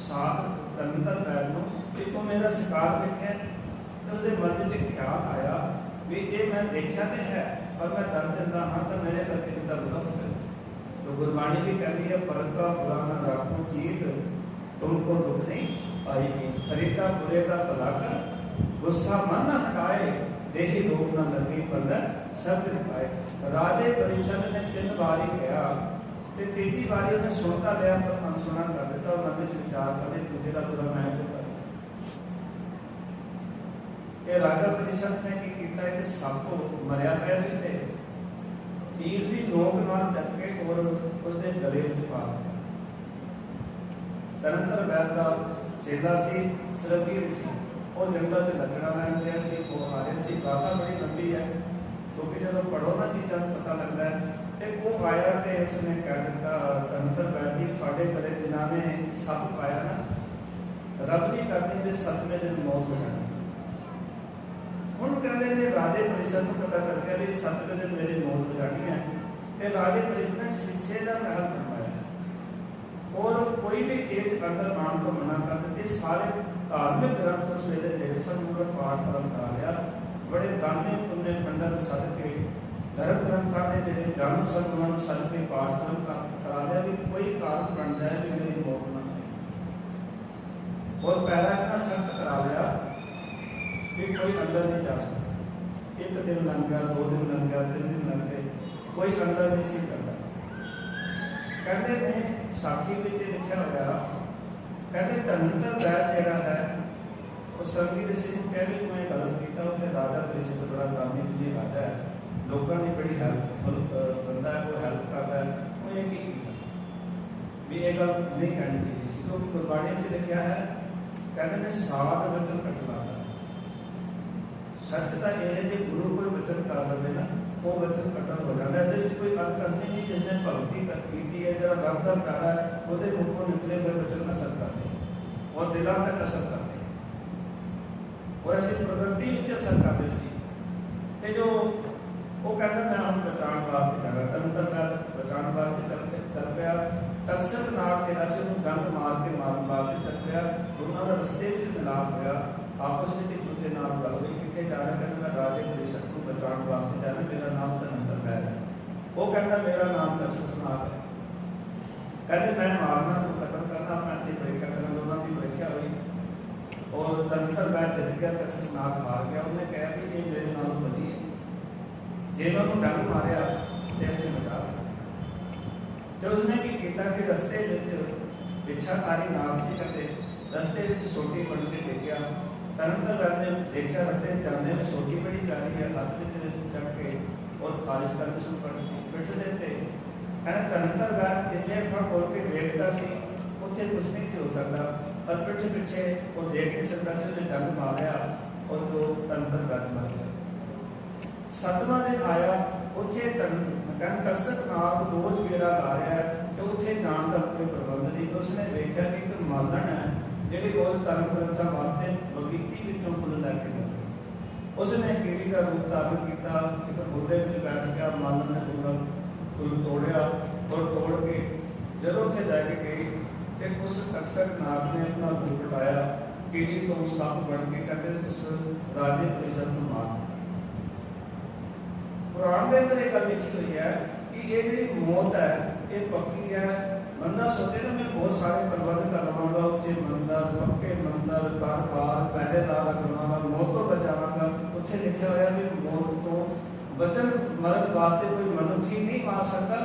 ਸਾਧ ਧਨੰਦਰ ਵੈਦ ਨੂੰ ਕਿ ਤੂੰ ਮੇਰਾ ਸ਼ਿਕਾਰ ਵੇਖਿਆ। ਤੇ ਉਹਦੇ ਮਨ ਵਿੱਚ ਖਿਆਲ ਆਇਆ ਵੀ ਜੇ ਮੈਂ ਦੇਖਿਆ ਤੇ ਹੈ ਪਰ ਮੈਂ ਦੱਸ ਦਿੰਦਾ ਹਾਂ ਤਾਂ ਮੇਰੇ ਕਰਕੇ ਕਿੱਦਾਂ ਬੁਰਾ ਹੋਵੇ। तो गुरबाणी भी कहती है पर का बुरा न राखो चीत, तुम गुरु को दुख नहीं पाएगी। खरीदा बुरे का भला कर, गुस्सा मन न हटाए, देही रोग न लगी पल्ला सब पाए। राजे परिषद ने 3 बारी कहा, ते तीजी बारी उन्हें सुनता लिया पर अनसुना कर दिता और मन में विचार करे दूजे का बुरा मैं क्यों कर। ये राजा परिषद ने की कीता, एक सप मरिया पिया सी ते तीर की नोक नाल चक्के और उसके गले में पा दिया। धर्मतर वैद का चेला सी, सरबीर सी, और जंगल च लगना लैन गया सी, वो आ रहा सी। गाथा बड़ी लंबी है क्योंकि जो पढ़ो ना चीज़ों को पता लगता है। तो वो आया तो उसने कह दिता, धर्मतर वैद जी थोड़े गले जिन्होंने सप पाया ना, रब नहीं करनी तो 7वें दिन मौत हो जाती। ਹੁਣ ਕਹਿੰਦੇ ਨੇ ਰਾਜੇ परिषद ਨੂੰ ਪਤਾ ਚੱਲ ਗਿਆ ਵੀ 7ਵੇਂ ਦਿਨ ਮੇਰੀ ਮੌਤ ਹੋ ਜਾਣੀ ਹੈ। ਤੇ ਰਾਜੇ परिषद ਨੇ ਸ਼ੀਸ਼ੇ ਦਾ ਮਹਿਲ ਬਣਵਾਇਆ ਔਰ ਕੋਈ ਵੀ ਚੀਜ਼ ਅੰਦਰ ਆਉਣ ਤੋਂ ਮਨਾ ਕਰ ਦਿੱਤੀ। ਸਾਰੇ ਧਾਰਮਿਕ ਗ੍ਰੰਥ ਉਸ ਵੇਲੇ ਜਿਹੜੇ ਸਨ ਉਹਨਾਂ ਦਾ ਪਾਠ ਕਰਨ ਕਰਾ ਲਿਆ। ਬੜੇ ਦਾਨੇ ਪੁੰਨੇ ਪੰਡਤ ਸੱਦ ਕੇ ਧਰਮ ਗ੍ਰੰਥਾਂ ਦੇ ਜਿਹੜੇ ਜਾਣੂ ਸਨ ਉਹਨਾਂ ਨੂੰ ਸੱਦ ਕੇ ਪਾਠ ਕਰਨ ਕਰਾ ਲਿਆ ਵੀ ਕੋਈ ਕਾਰਨ ਬਣ ਜਾਏ ਵੀ ਮੇਰੀ ਮੌਤ ਨਾ ਹੋਵੇ। ਔਰ ਪਹਿਲਾ ਇतना सख्त करा लिया कि कोई अंदर नहीं जा सकता। 1 दिन लग गया, 2 दिन लग गया, 3 दिन लग गए, कोई अंदर नहीं सी करता। कहते ने साखी में लिखा हुआ, कहते धर्मतर वैद जिहड़ा है वो सरगी ऋषि को कह भी तुम्हें गलत किया। उसने राजा परिषद बड़ा दानी जी राजा है, लोगों की बड़ी हेल्प बंदा है, वो हेल्प करता है, उन्हें की भी ये गल नहीं कहनी चाहिए सी। क्योंकि गुरबाणी में लिखा है, कहते ने साध वचन कटवा सच का यह है जो गुरु कोई वचन कर लवे ना वो वचन कटन हो जाता है। इसके कोई अर्थ कसनी नहीं, जिसने भगती की है जो रब का प्यारा है वो मुखों निकले हुए वचन असर करते और दिलों तक असर करते और ऐसी प्रकृति में असर करते। जो वो कहता मैं हम बचाने वास्ते जाना, धर्मतर वैद बचाने वास्ते चल पाया। तक्षक नाग के से डंग मार के मारन वास्ते चल पाया। दोनों का रस्ते में मिलाप होया, आपस में एक दूसरे नाम गल हुई, कितने जाना कहना मैं राजे परिषद को बचाने वास्ते जाना, मेरा नाम धर्मतर वैद है। वो कहता मेरा नाम तक्षक नाग है। कहते मैं मारना तो खत्म करना, मैं अच्छी परीक्षा करना, दोनों की परीक्षा हुई और धर्मतर वैद चल गया, तक्षक नाग हार गया। उन्हें कहा कि ये मेरे नाम बदी है, जे मैं डंग मारिया तो इसने बचा। तो उसने की किया कि रस्ते पिछाकारी नाग से कहते रस्ते में सोटी बन के ले गया। धर्मतर वैद ने देखा रस्ते जाने में सोटी बड़ी प्यारी है, हाथ में चढ़ के और खारिश करने शुरू कर दी पिट देते। कहना धर्मतर वैद जिथे अखा खोल के देखता सी उत्थे कुछ नहीं सी हो सकता, पर पिठ पिछे वो देख नहीं सकता सी। उन्हें डंग मारिया और जो धर्मतर वैद मर गया। 7वां दिन आया, उत्थे तक्षक नाग रोज गेड़ा ला रहा है तो उत्थे जान का कोई प्रबंध नहीं। उसने देखा कि एक मालन है जी रोज धर्म ग्रंथों वास्ते बगीची विचों फुल लैके जाते। उसने कीड़ी का रूप धारण किया, एक बुढ़े में बैठ गया। मालन ने फुल तोड़िया और तोड़ के जदों उत्थे लैके गई तो उस तक्षक नाग ने अपना रूप हटाया, कीड़ी तो सप बन के कहते उस राजे परिषद को मार। कुरान के अंदर एक गल लिखी हुई है कि ये जी मौत है ये पक्की है। बंदा सोचे ना मैं बहुत सारे प्रबंध कर लवांगा, उच्चे मंदिर, पक्के मंदिर, घर बार, पहरेदार रख लवांगा, मौत तो बचावांगा। उत्थे लिखा हुआ भी मौत तो बचन मरण वास्ते कोई मनुख ही नहीं मार सकता,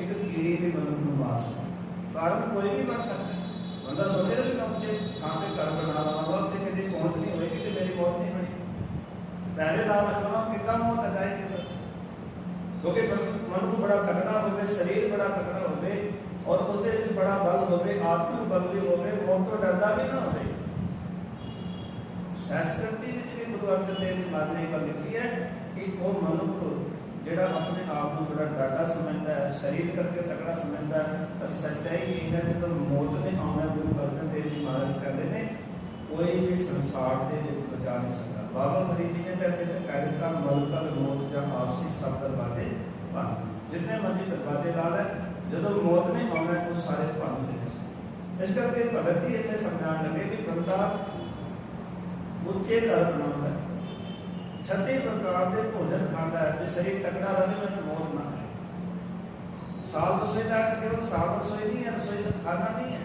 एक कीड़ी भी मनुख को मार सकता। कारण कोई भी बन सकता है। बंदा सोचे ना भी मैं उच्चे थां पे घर बना लवांगा, उत्थे कभी पहुंच नहीं होगी तो मेरी मौत नहीं होनी। पहरेदार रख लवांगा, कितना मौत आ जाएगी क्योंकि मनुख बड़ा तगड़ा हो, शरीर बड़ा तगड़ा हो और उसके बड़ा बल हो, आत्मिक बल भी हो, मौत तो डरदा भी ना हो। संस्कृति भी गुरु अर्जन देव जी महाराज ने गल लिखी है कि वो मनुख जिहड़ा अपने आप को बड़ा डाटा समझता है, शरीर करके तगड़ा समझता है, पर सच्चाई ये है जो मौत ने आना गुरु अर्जन देव जी महाराज कहते हैं कोई भी संसार के बचा नहीं सकता। बाबा फरीद जी ने कहते कह दिता मलका मौत या आपसी सब दरवाजे बंद, जितने मर्जी दरवाजे ला लें, जो मौत ने आना है वो सारे बंद हो। इस करके भगत जी इतने समझाने लगे कि बंदा उच्चे घर बनाता है, 36 प्रकार के भोजन खाता है, शरीर तकड़ा रहे मैंने मौत ना आए। साल रसोई ना केवल साल रसोई नहीं है, रसोई सब खाना नहीं है।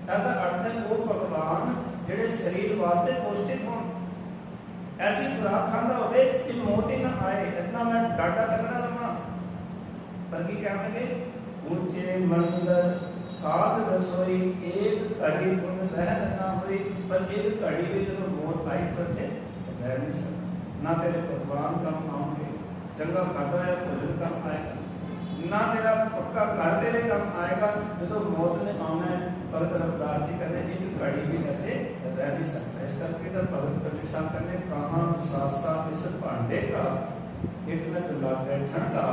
ਇਹਦਾ ਅਰਥ ਹੈ ਉਹ ਭਗਵਾਨ ਜਿਹੜੇ ਸਰੀਰ ਵਾਸਤੇ ਪੌਸ਼ਟਿਕ ਹੋਣ। ऐसी खुराक खाना होवे कि मौत ही ना आए, इतना मैं डाटा तगड़ा रहा। पर की क्या लगे ऊंचे मंदिर साध रसोई एक घड़ी पुन रह ना हुई, पर एक घड़ी में जो मौत आई पर रह नहीं सकता। ना तेरे भगवान कम आएंगे, चंगा खाता है भोजन कम आएगा, ना तेरा पक्का घर तेरे कम आएगा। जो मौत ने आना है, भगत रविदास जी कहते एक घड़ी भी अच्छे रह नहीं सकता। इस करके तो भगत कबीर साहब कहते कहाँ सासा इस भांडे का इतना लागे ठंडा,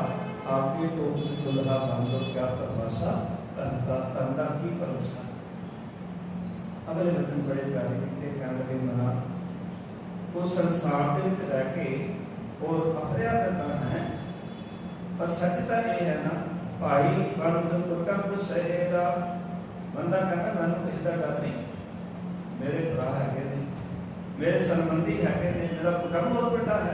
आपके तो उस दुल्हा बांधो क्या परवासा, तंदा की भरोसा। अगले वचन बड़े प्यारे किते कहने लगे मना वो संसार के विच रह के और अहरिया करना है, पर सचता यह है ना भाई बंद कुटुंब सहेरा। बंदा कहता मैं किसी का डर नहीं, मेरे भरा है नहीं, मेरे संबंधी है नहीं, मेरा कुटुंब बहुत बड़ा है।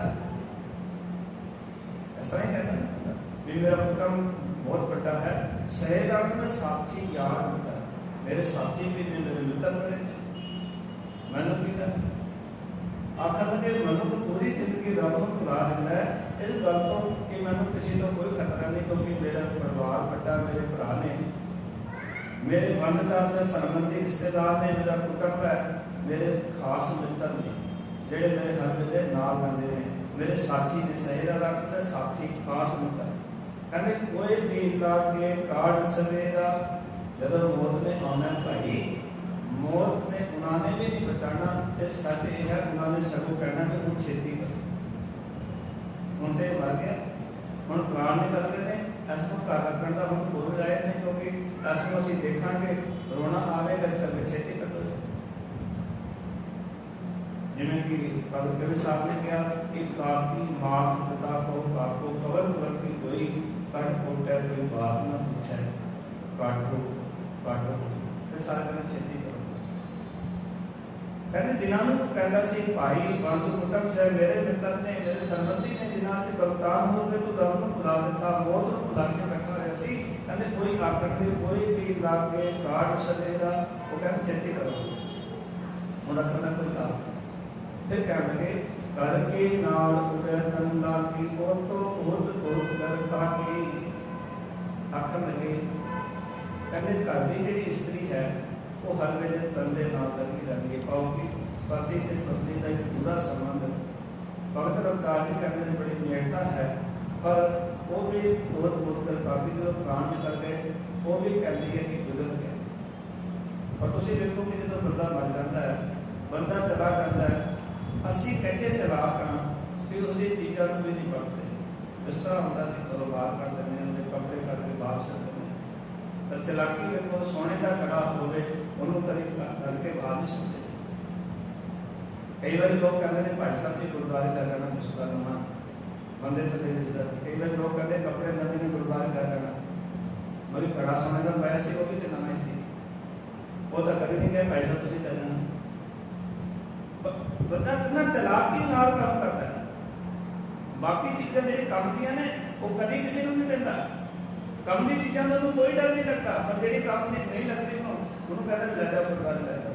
ऐसा नहीं कहता भी मेरा कुटुंब बहुत बड़ा है। सहेरा में साथी यार होता है, मेरे साथी भी ने मेरे मित्र बड़े मैंने भी आखिर में मनुख पूरी जिंदगी रब को भुला देता है इस गल तो कि मैंने किसी तो कोई खतरा नहीं, क्योंकि मेरा परिवार बड़ा, मेरे भरा ने, मेरे बंधदार संबंधी रिश्तेदार ने, मेरा कुटुंब है, मेरे खास मित्र ने जेडे मेरे हर वेले नाल रहंदे ने, मेरे साथी ने। सहेरा रखता साथी खास मित्र कहते कोई भी लागे काट सवेरा। जब मौत ने आना भाई, मौत ने उन्होंने भी नहीं बचाना। ये सच ये है उन्होंने सगों कहना भी हम छेती करो, हम तो मर गया, हम प्राण निकल गए ने, इसको घर रखने का हम कोई राय नहीं, क्योंकि इसको असं देखा रोना आएगा, इस करके छेती कटो। जिमें कि भगत कबीर साहब ने कहा कि काकी मात पिता को काको कवर कवर की कोई कट कोटे कोई बात ना पूछे, काटो काटो फिर सारे कहना छेती करो। कहते जिन्होंने तो कहता सी भाई बंधु कुटुंब से मेरे मित्र ने, मेरे संबंधी ने, जिन्होंने कप्तान होकर तो दम को बुला देता, मौत को बुला के बैठा रहा सी। कहते कोई आकर के कोई भी लागे काट सवेरा, वो कहते छेती करो, उन्हें कहना कोई लाभ। फिर कह लगे करके नाल उड़े तंदा की ओ तो भूत भूत कर पाके। आखर लगे कहते घर की जी स्त्री है वो हर वेले तंदे नाल लगी रहती है, पाओगी पति ते पत्नी का एक पूरा संबंध। भगत रविदास जी कहते हैं बड़ी नेड़ता है, पर वो भी बहुत बहुत कर पापी जो प्राण निकल गए वो भी कहती है कि गुजर गए। और तुम देखो कि जो बंदा मर जाता है, बंदा चला जाता है, 80 घंटे चला कर कि उसकी चीज़ों को भी नहीं पढ़ते। इस तरह होता है घरों बाहर कर देने, उन्हें कपड़े करके बाहर से देने। पर चलाकी देखो सोने का कड़ा होवे उन्होंने करीब करके बाहर नहीं सकते। कई बार लोग कहते हैं भाई साहब जी गुरुद्वारे ले जाना मुश्किल होना, बंदे चले रिश्तेदार। कई बार लोग कहते हैं कपड़े नवे ने गुरुद्वारे ले जाना, मगर कड़ा सोने का पाया सी वो भी तो नवा ही सी, वो तो कभी नहीं कहे भाई साहब तुम ले जाना। बंदा कितना चलाकी नाल काम करता है, बाकी चीज़ें जी काम दियाँ ने वो कभी किसी को नहीं देता। काम की चीज़ों का तो कोई डर नहीं लगता, पर जी काम की नहीं लगती उन्होंने कहते ले जाओ गुरुद्वारे ले जाओ,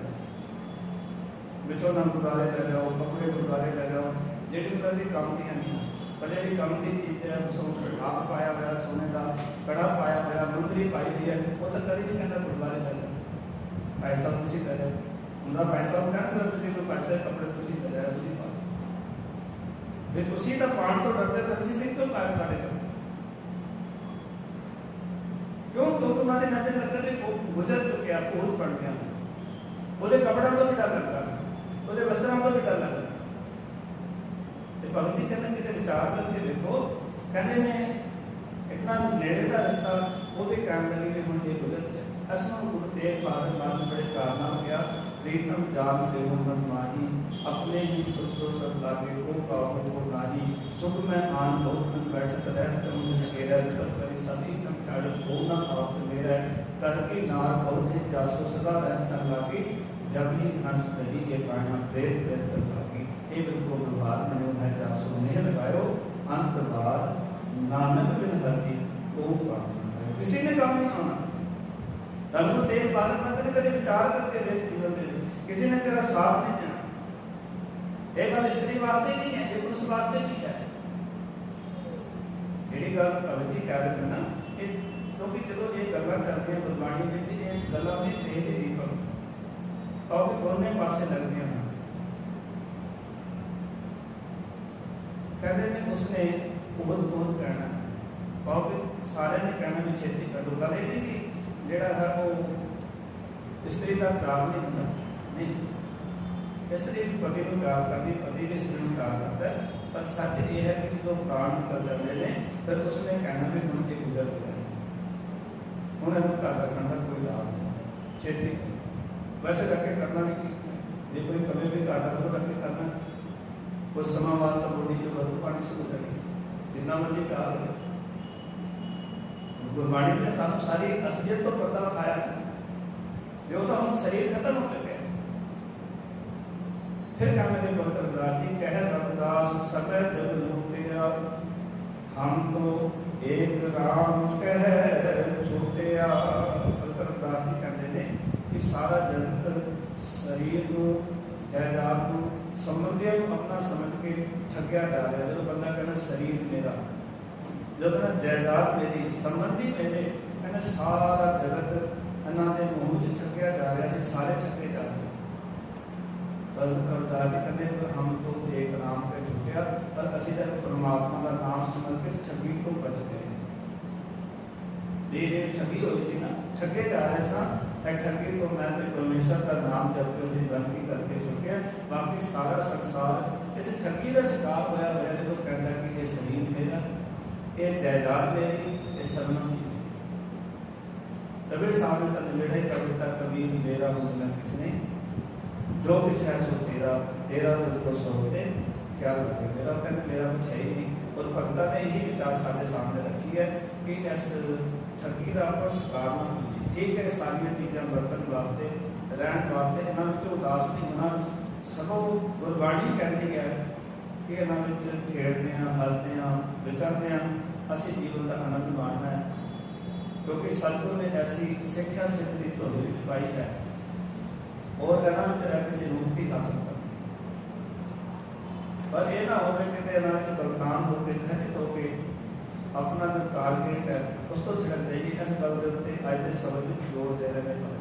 विचोना गुरुद्वारे ले जाओ, कपड़े गुरुद्वारे ले जाओ, जी उन्होंने की काम दियाँ नहीं। पर जी काम की चीज़ है हाथ पाया हुआ सोने का कड़ा पाया हुआ मुंदरी पाई हुई है, वो तो कभी नहीं कहता गुरुद्वारे ले जाओ पैसा तुम ले जाओ। उनका पैसा वो कहना तुम कोई पैसे कपड़े तुम ले जाओ तुम पा भी तुम तो पान तो डरते रंजीत सिंह क्यों पाया साढ़े कर क्यों? तो तुम्हारी नजर लगता है वो गुजर चुके आप बहुत बढ़ गया, वो कपड़ा तो भी डर लगता है, वो वस्त्रों को भी डर लगता है। भगत जी कहते कि विचार करके देखो, कहने में इतना नेड़े का रिश्ता वो भी कहने लगे कि हम ये गुजर गया। असम गुरु तेग बहादुर मान बड़े कारना हो गया, प्रीतम जान ले मन माही, अपने ही सुख सो सब लागे को पाओ को नाही, सुख में आन बहुत मन बैठत रह चमुंड सकेरा, विकट करी सभी संचारित हो न आप मेरा, करके नार बहुत ही जासो सदा रह संग लागे, जब ही हंस दही ये पाया प्रेत प्रेत कर लागे। ये बिल्कुल व्यवहार बने है जासो नेह लगायो, अंत बार नानक बिन हर जी को काम किसी ने काम नहीं होना। धर्म को तेज बालक ना कभी कभी विचार करके देख जीवन दे किसी ने तेरा साथ नहीं देना। एक गल स्त्री वास्ते नहीं है, ये पुरुष वास्ते भी है। ਜਿਹੜੀ ਗੱਲ ਭਗਤ ਜੀ ਕਹਿ ਰਹੇ ਨਾ, ਇਹ ਕਿਉਂਕਿ ਜਦੋਂ ਇਹ ਗੱਲਾਂ ਕਰਦੇ ਹਾਂ ਗੁਰਬਾਣੀ ਵਿੱਚ, ਇਹ ਗੱਲਾਂ ਦੀ ਤੇਜ ਦੀਪਕ ਔਰ ਦੋਨੇ ਪਾਸੇ ਲੱਗਦੀਆਂ ਹਨ। ਕਹਿੰਦੇ ਨੇ ਉਸਨੇ ਬਹੁਤ ਕਹਿਣਾ, ਕਿਉਂਕਿ ਸਾਰਿਆਂ ਨੇ ਕਹਿਣਾ ਵੀ ਛੇਤੀ ਕਰ ਲਓ। ਗੱਲ ਇਹ ਨਹੀਂ ਕਿ ਜਿਹੜਾ ਹੈ ਉਹ ਇਸਤਰੀ ਦਾ ਪਿਆਰ ਨਹੀਂ ਹੁੰਦਾ, ਨਹੀਂ, ਇਸਤਰੀ ਵੀ ਪਤੀ ਨੂੰ ਪਿਆਰ ਕਰਦੀ, ਪਤੀ ਵੀ ਇਸਤਰੀ ਨੂੰ ਪਿਆਰ ਕਰਦਾ ਹੈ। पर सच ये है कि जो प्राण निकल जाते हैं फिर उसने कहना भी हम ये गुजर गया है, उन्हें घर रखने का कोई लाभ नहीं, छेती वैसे करके करना भी जे कोई कभी भी घर रख रख के करना, कुछ समय बाद तो बॉडी जो बदबू पानी शुरू करेगी, जितना मर्जी प्यार हो। गुरबाणी ने सानू सारी असलियत तो पर्दा उठाया, जो तो हम शरीर खत्म हो चुके हैं। फिर कहने लगे भगत रविदास जी, कह रविदास सब जग लूटिया, हम तो एक राम कह छूटिया। भगत रविदास जी कहते हैं कि सारा जगत शरीर को जायदाद को संबंधियों को अपना समझ के ठगया जा रहा है। जो बंदा कहना शरीर मेरा, जो कहना जायदाद मेरी, संबंधी मेरे, कहना सारा जगत इन्होंने मुँह में ठगया जा रहा है, सारे ठगे जा रहे हैं। रविदास जी कहते हैं हम तो एक नाम पे छुटिया, पर असी तो परमात्मा का नाम समझ के ठगी को बच गए। ये ठगी हुई सी ना, ठगे जा रहे सन, ठगी को मैं तो परमेश्वर का नाम जप के उसकी बनकी करके छुटिया, बाकी सारा संसार इस ठगी का शिकार होया हुआ। जो कहता कि ये शरीर मेरा, ये जायदाद मेरी, ये संबंधी कबीर साहब ने तो निवेदन कर दिया, कबीर मेरा मुझे किसने, जो कुछ है सो तेरा, तेरा तुझको सौंपते क्या लगे, मेरा कहना मेरा कुछ है ही नहीं। और भगता ने यही विचार सारे सामने रखी है कि इस ठगी का आपस कारण ठीक है, सारिया चीज़ा बरतन वास्ते रहन वास्ते, इन्होंने उदास नहीं होना, सगों गुरबाणी कहती है कि इन्होंने खेडते हैं, हसते हैं, विचरते हैं, असी जीवन का आनंद माणना है। क्योंकि सतगुरु ने ऐसी शिक्षा सिख की झोली में पाई है और किसी मुक्ति हासिल करनी, पर यह ना हो कि गलतान होकर खचित होकर अपना जो टारगेट है उस तो छिड़क जाइए। इस गल के उत्ते अज के समय में जोर दे रहे हैं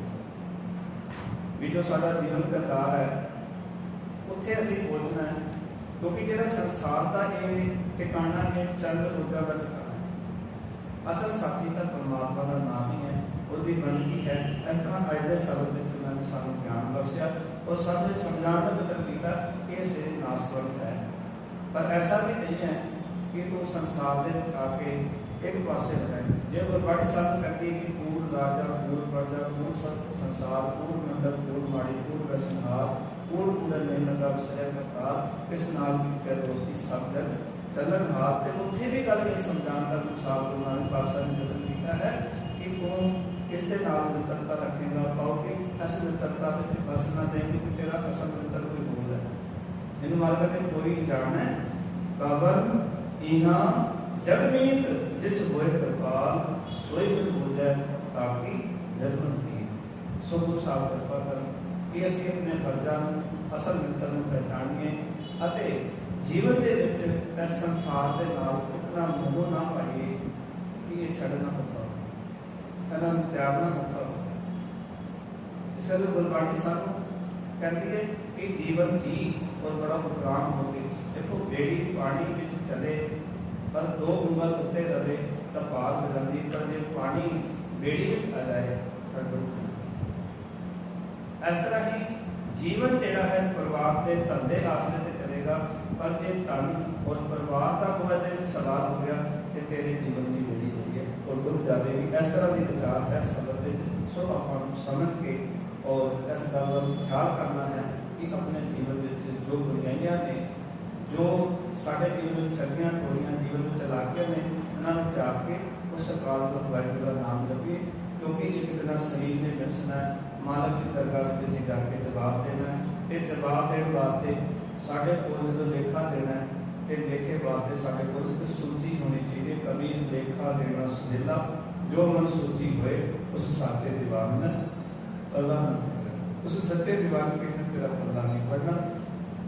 भी जो साਡਾ जीवन का कार है उत्थे असीं पहुंचना है। क्योंकि जो संसार का ये ठिकाना है चंद रोजा का ठिकाना है, असल साथी का परमात्मा का नाम ही है, उसकी बनकी है। इस तरह अज के शब्द में उन्होंने सानू ज्ञान बख्शिया और सामने समझाने का यतन किया कि शरीर नासवंत है। पर ऐसा भी नहीं है कि तू संसार के आके एक पासे हो जाए। जो गुरबाणी सानू कहती है कि पूर्ण राजा, पूर्ण प्रजा, पूर्ण सब संसार, पूर्ण मंडल, पूर्ण माड़ी, पूर्ण वैसनहार, पूर्ण पूरे नहीं लगा विसरे करतार, इस नाल की चल दोस्ती सब जग चलन हाथ। तो उत्थे भी गल ये समझाने का अनुसार गुरु नानक पातशाह ने यतन किया है कि तू इसके नाल मित्रता रखेगा, पाओगे इस मित्रता में फसना देंगे कि तेरा असल मित्र कोई हो है। इन मार्ग ने कोई जाने कवन इहाँ जगमीत जिस होए कृपाल सोई बिन हो जाए ताकि जन्म दी। सो गुरु साहब कृपा कर कि असीं अपने फर्जां असल मित्र नूं पहचानीए अते जीवन दे विच इस संसार दे नाल इतना मोह ना पाइए कि ये छड़ना होगा, इन्हां नूं त्यागना होगा। इसलिए गुरबाणी सानू कहती है कि जीवन जी और बड़ा उपराम हो गए। देखो बेड़ी पानी विच चले पर 2 उंगल उत्ते रहे तो पार हो जाती, पर जो पानी बेड़ी विच आ जाए तो डूब जाती। इस तरह ही जीवन जोड़ा है परिवार के धंधे आसरे से चलेगा, पर जो धन और परिवार का कोई सवाल हो गया तो तेरे जीवन की बेड़ी हो गई और डूब जाएगी। इस तरह की विचार है शब्द में। सो आप समझ के और इस गल का ख्याल करना है कि अपने जीवन में जो बुराइयां ने, जो साढ़े जीवन में ठगियां ठोरियां जीवन में चलाकियां ने, इन्होंने त्याग के उस अकाल को वाहिगुरू का नाम जपिए। क्योंकि एक दिन शरीर ने मिलना है, मालक की दरगाह में असीं जाके जवाब देना है। ये जवाब देने वास्ते साढ़े कोल जो लेखा देना है तो लेखे वास्ते साढ़े कोल एक सूची होनी चाहिए। कभी लेखा देना सुहेला जो मन सूची होए उस साचे दीवान में पल्ला न पड़े। उस सच्चे दीवान में किसी ने तेरा पल्ला नहीं पड़ना।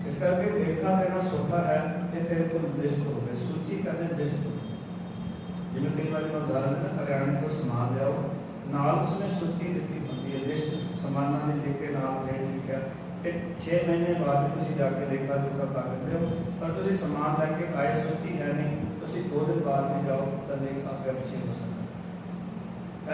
इस करके लेखा देना सौखा है, ये तेरे को लिस्ट हो गए, सूची करने लिस्ट हो। जिन्हें कई बार मैं उदाहरण देना, हरियाणा को समान लियाओ, नाल उसने सूची दी होती है, लिस्ट समाना ने लिख के नाम रेट लिखा, 6 महीने बाद भी तुम जाके लेखा जोखा कर लेते हो, पर तुम समान लैके आए सूची है नहीं, तुम 2 दिन बाद भी जाओ तो लेखा अगर पीछे हो सकता।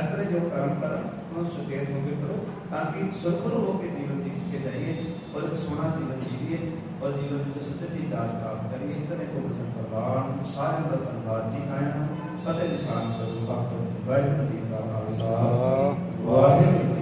इस तरह जो कर्म करो उन्हें सुचेत होकर करो, ताकि सुरखरू होकर जीवन जी के जाइए और एक सोना जीवन जीविए और जीवन में सच्ची जात प्राप्त करिए। इतने को वचन प्रवान सारे का धन्यवाद जी। आया फतेह निशान करो, वाहिगुरू जी का खालसा वाहिगुरू।